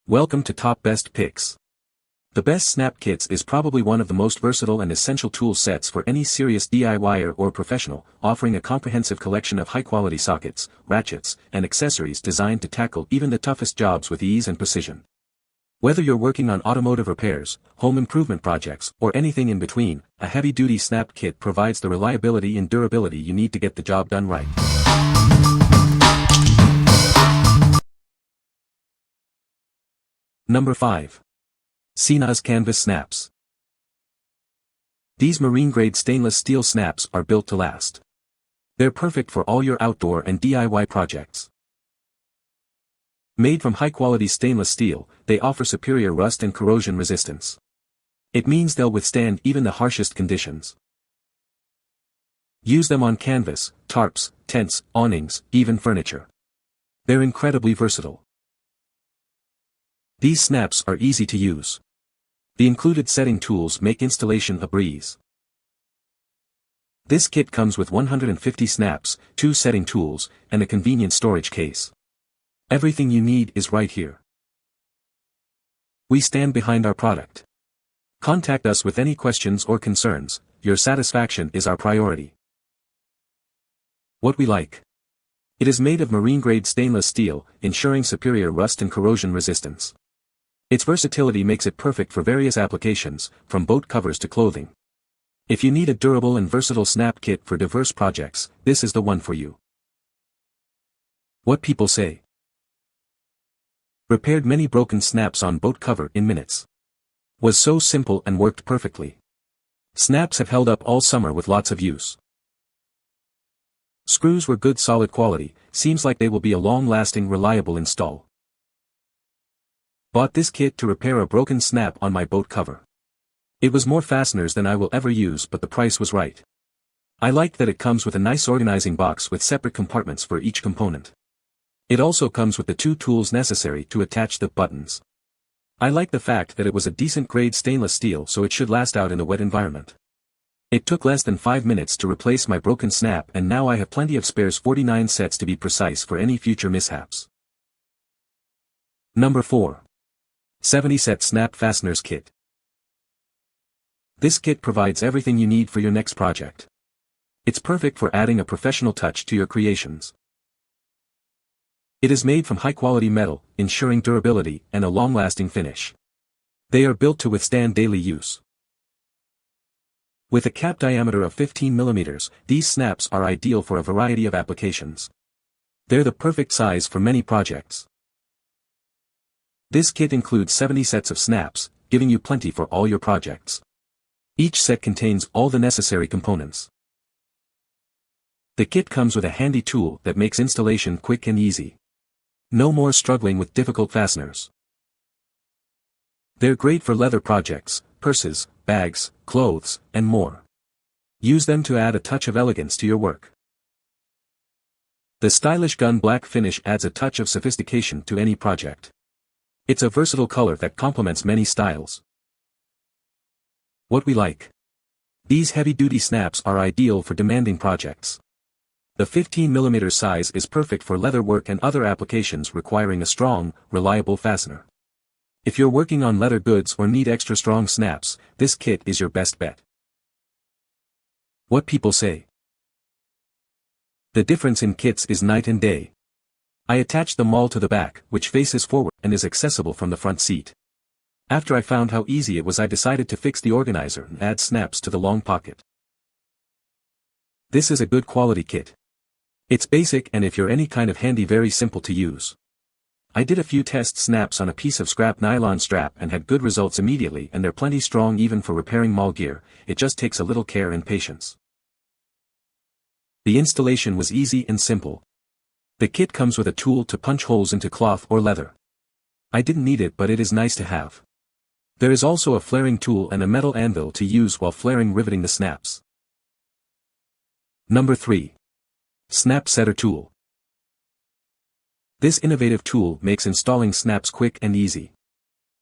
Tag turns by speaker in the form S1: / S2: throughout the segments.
S1: Welcome to Top Best Picks. The Best Snap Kits is probably one of the most versatile and essential tool sets for any serious DIYer or professional, offering a comprehensive collection of high-quality sockets, ratchets, and accessories designed to tackle even the toughest jobs with ease and precision. Whether you're working on automotive repairs, home improvement projects, or anything in between, a heavy-duty Snap Kit provides the reliability and durability you need to get the job done right. Number 5. CENOZ Canvas Snaps. These marine-grade stainless steel snaps are built to last. They're perfect for all your outdoor and DIY projects. Made from high-quality stainless steel, they offer superior rust and corrosion resistance. It means they'll withstand even the harshest conditions. Use them on canvas, tarps, tents, awnings, even furniture. They're incredibly versatile. These snaps are easy to use. The included setting tools make installation a breeze. This kit comes with 150 snaps, 2 setting tools, and a convenient storage case. Everything you need is right here. We stand behind our product. Contact us with any questions or concerns. Your satisfaction is our priority. What we like. It is made of marine-grade stainless steel, ensuring superior rust and corrosion resistance. Its versatility makes it perfect for various applications, from boat covers to clothing. If you need a durable and versatile snap kit for diverse projects, this is the one for you. What people say. Repaired many broken snaps on boat cover in minutes. Was so simple and worked perfectly. Snaps have held up all summer with lots of use. Screws were good solid quality, seems like they will be a long-lasting reliable install. Bought this kit to repair a broken snap on my boat cover. It was more fasteners than I will ever use, but the price was right. I liked that it comes with a nice organizing box with separate compartments for each component. It also comes with the 2 tools necessary to attach the buttons. I like the fact that it was a decent grade stainless steel, so it should last out in a wet environment. It took less than 5 minutes to replace my broken snap, and now I have plenty of spares, 49 sets to be precise, for any future mishaps. Number 4. 70 Set Snap Fasteners Kit. This kit provides everything you need for your next project. It's perfect for adding a professional touch to your creations. It is made from high-quality metal, ensuring durability and a long-lasting finish. They are built to withstand daily use. With a cap diameter of 15 mm, these snaps are ideal for a variety of applications. They're the perfect size for many projects. This kit includes 70 sets of snaps, giving you plenty for all your projects. Each set contains all the necessary components. The kit comes with a handy tool that makes installation quick and easy. No more struggling with difficult fasteners. They're great for leather projects, purses, bags, clothes, and more. Use them to add a touch of elegance to your work. The stylish gun black finish adds a touch of sophistication to any project. It's a versatile color that complements many styles. What we like. These heavy-duty snaps are ideal for demanding projects. The 15 mm size is perfect for leather work and other applications requiring a strong, reliable fastener. If you're working on leather goods or need extra strong snaps, this kit is your best bet. What people say. The difference in kits is night and day. I attached them all to the back, which faces forward and is accessible from the front seat. After I found how easy it was, I decided to fix the organizer and add snaps to the long pocket. This is a good quality kit. It's basic, and if you're any kind of handy, very simple to use. I did a few test snaps on a piece of scrap nylon strap and had good results immediately, and they're plenty strong even for repairing mall gear. It just takes a little care and patience. The installation was easy and simple. The kit comes with a tool to punch holes into cloth or leather. I didn't need it, but it is nice to have. There is also a flaring tool and a metal anvil to use while riveting the snaps. Number 3. Snap Setter Tool. This innovative tool makes installing snaps quick and easy.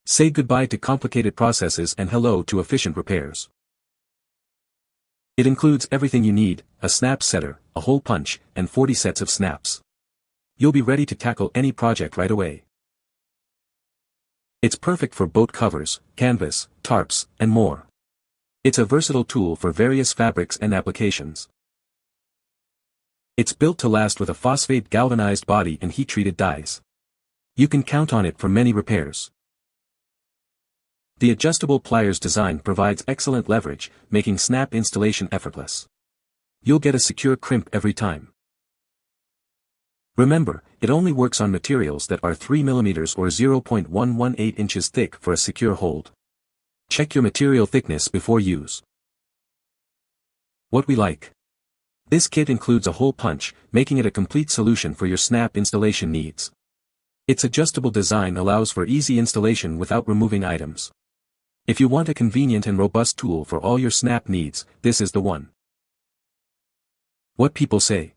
S1: Say goodbye to complicated processes and hello to efficient repairs. It includes everything you need: a snap setter, a hole punch, and 40 sets of snaps. You'll be ready to tackle any project right away. It's perfect for boat covers, canvas, tarps, and more. It's a versatile tool for various fabrics and applications. It's built to last with a phosphate galvanized body and heat-treated dies. You can count on it for many repairs. The adjustable pliers design provides excellent leverage, making snap installation effortless. You'll get a secure crimp every time. Remember, it only works on materials that are 3 mm or 0.118 inches thick for a secure hold. Check your material thickness before use. What we like. This kit includes a hole punch, making it a complete solution for your snap installation needs. Its adjustable design allows for easy installation without removing items. If you want a convenient and robust tool for all your snap needs, this is the one. What people say.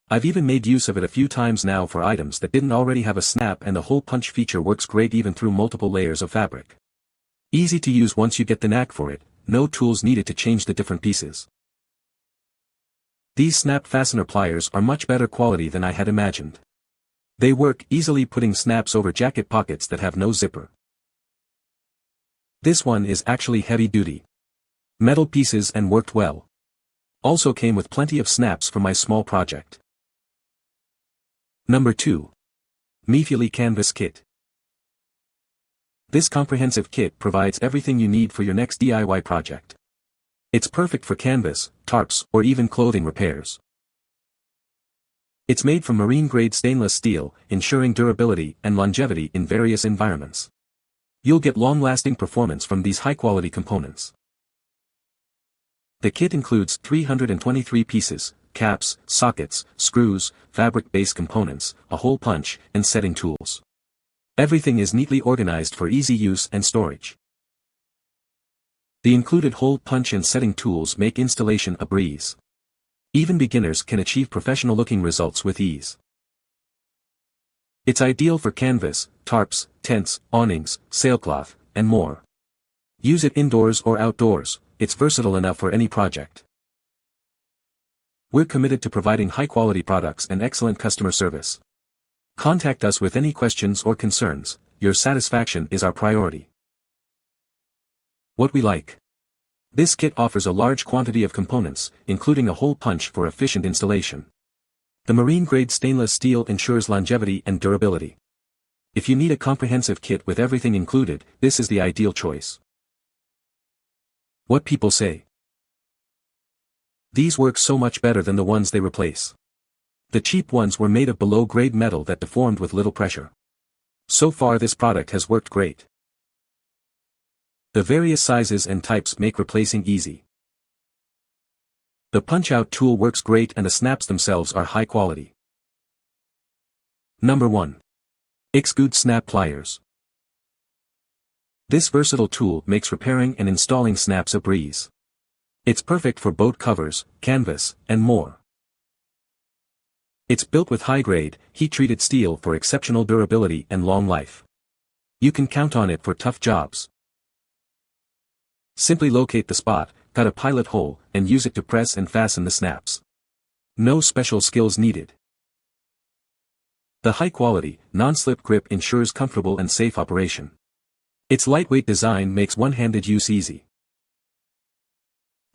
S1: I've even made use of it a few times now for items that didn't already have a snap, and the hole punch feature works great even through multiple layers of fabric. Easy to use once you get the knack for it, no tools needed to change the different pieces. These snap fastener pliers are much better quality than I had imagined. They work easily, putting snaps over jacket pockets that have no zipper. This one is actually heavy duty. Metal pieces and worked well. Also came with plenty of snaps for my small project. Number 2. Meifuly Canvas Kit. This comprehensive kit provides everything you need for your next DIY project. It's perfect for canvas, tarps, or even clothing repairs. It's made from marine-grade stainless steel, ensuring durability and longevity in various environments. You'll get long-lasting performance from these high-quality components. The kit includes 323 pieces, caps, sockets, screws, fabric-based components, a hole punch, and setting tools. Everything is neatly organized for easy use and storage. The included hole punch and setting tools make installation a breeze. Even beginners can achieve professional-looking results with ease. It's ideal for canvas, tarps, tents, awnings, sailcloth, and more. Use it indoors or outdoors, it's versatile enough for any project. We're committed to providing high-quality products and excellent customer service. Contact us with any questions or concerns, your satisfaction is our priority. What we like. This kit offers a large quantity of components, including a hole punch for efficient installation. The marine-grade stainless steel ensures longevity and durability. If you need a comprehensive kit with everything included, this is the ideal choice. What people say. These work so much better than the ones they replace. The cheap ones were made of below-grade metal that deformed with little pressure. So far this product has worked great. The various sizes and types make replacing easy. The punch-out tool works great and the snaps themselves are high quality. Number 1. YXGOOD Snap Pliers. This versatile tool makes repairing and installing snaps a breeze. It's perfect for boat covers, canvas, and more. It's built with high-grade, heat-treated steel for exceptional durability and long life. You can count on it for tough jobs. Simply locate the spot, cut a pilot hole, and use it to press and fasten the snaps. No special skills needed. The high-quality, non-slip grip ensures comfortable and safe operation. Its lightweight design makes one-handed use easy.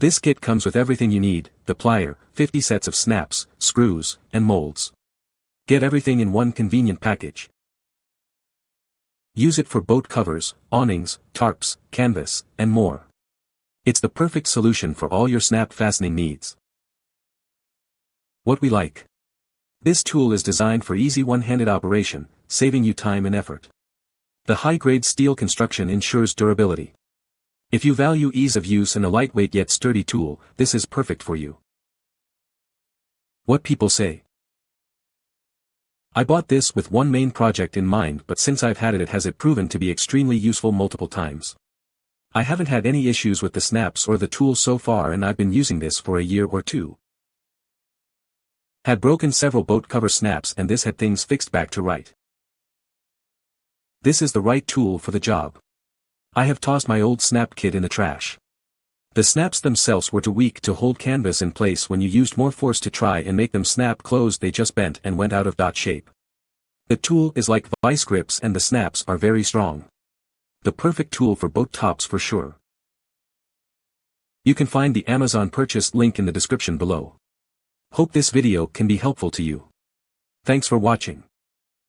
S1: This kit comes with everything you need: the plier, 50 sets of snaps, screws, and molds. Get everything in one convenient package. Use it for boat covers, awnings, tarps, canvas, and more. It's the perfect solution for all your snap fastening needs. What we like. This tool is designed for easy one-handed operation, saving you time and effort. The high-grade steel construction ensures durability. If you value ease of use and a lightweight yet sturdy tool, this is perfect for you. What people say. I bought this with one main project in mind, but since I've had it, it has proven to be extremely useful multiple times. I haven't had any issues with the snaps or the tool so far, and I've been using this for a year or two. Had broken several boat cover snaps, and this had things fixed back to right. This is the right tool for the job. I have tossed my old snap kit in the trash. The snaps themselves were too weak to hold canvas in place. When you used more force to try and make them snap closed, they just bent and went out of shape. The tool is like vice grips and the snaps are very strong. The perfect tool for boat tops for sure. You can find the Amazon purchase link in the description below. Hope this video can be helpful to you. Thanks for watching.